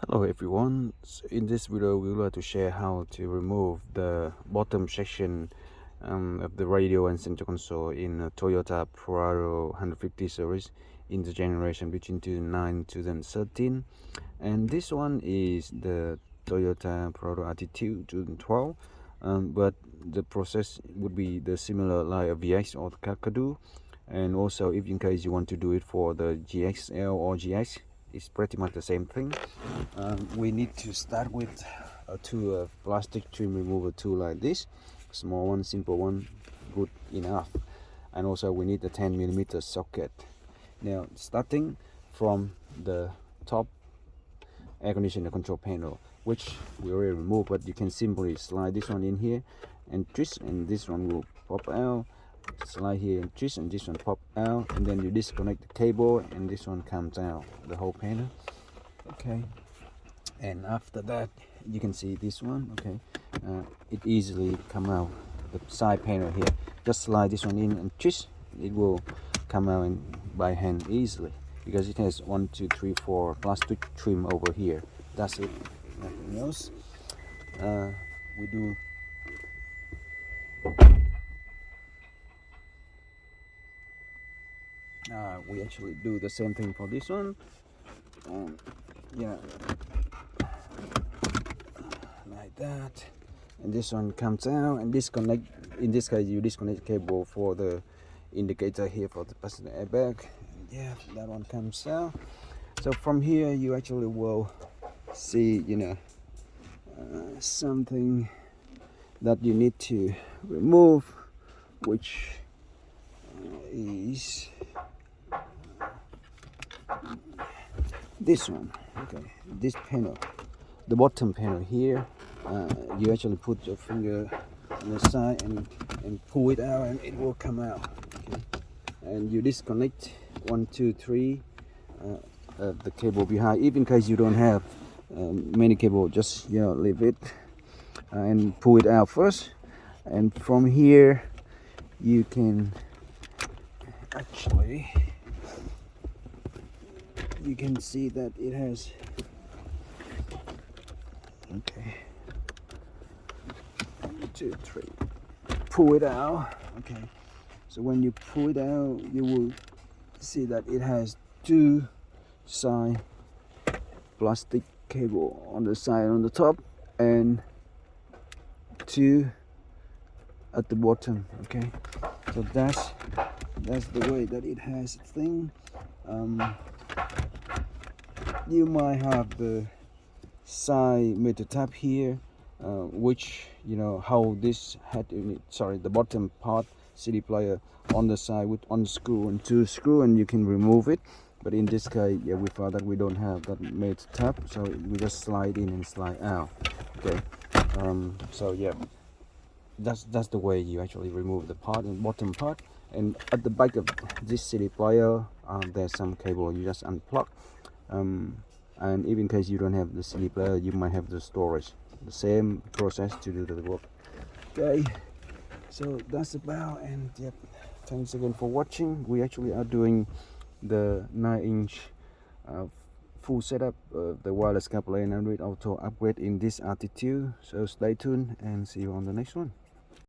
Hello everyone, so in this video we would like to share how to remove the bottom section of the radio and center console in a Toyota Prado 150 series in the generation between 2009 and 2013, and this one is the Toyota Prado RT2 2012, but the process would be the similar like a VX or the Kakadu. And also, if in case you want to do it for the GXL or GX, it's pretty much the same thing. We need to start with a plastic trim remover tool like this, small one, simple one, good enough. And also we need a 10mm socket. Now, starting from the top air conditioner control panel, which we already removed, but you can simply slide this one in here and twist, and this one will pop out. Slide here and twist, and this one pop out, and then you disconnect the cable and this one comes out, the whole panel. Okay, and after that you can see this one. Okay, it easily come out the side panel here. Just slide this one in and twist, it will come out by hand easily, because it has 1, 2, 3, 4 plastic trim over here. That's it, nothing else. We actually do the same thing for this one. Yeah, like that, and this one comes out and disconnect. In this case you disconnect the cable for the indicator here for the passenger airbag. Yeah, that one comes out. So from here you actually will see, something that you need to remove, which is this one. Okay, this panel, the bottom panel here. You actually put your finger on the side and pull it out, and it will come out. Okay, and you disconnect 1, 2, 3 the cable behind. Even in case you don't have many cable, just leave it and pull it out first. And from here you can actually, you can see that it has, okay, 1, 2, 3, pull it out. Okay, so when you pull it out you will see that it has 2 side plastic cable on the side, on the top, and 2 at the bottom. Okay, so that's the way that it has a thing. You might have the side metal tab here, which how this head unit, the bottom part CD player on the side with unscrew and 2 screw, and you can remove it. But in this case, yeah, we found that we don't have that metal tab, so we just slide in and slide out. Okay, so yeah, that's the way you actually remove the part and bottom part. And at the back of this CD player, there's some cable you just unplug. And even in case you don't have the CD player, you might have the storage. The same process to do the work. Okay, so that's about, and yep, thanks again for watching. We actually are doing the 9-inch full setup of the wireless CarPlay and Android Auto upgrade in this RT2. So stay tuned and see you on the next one.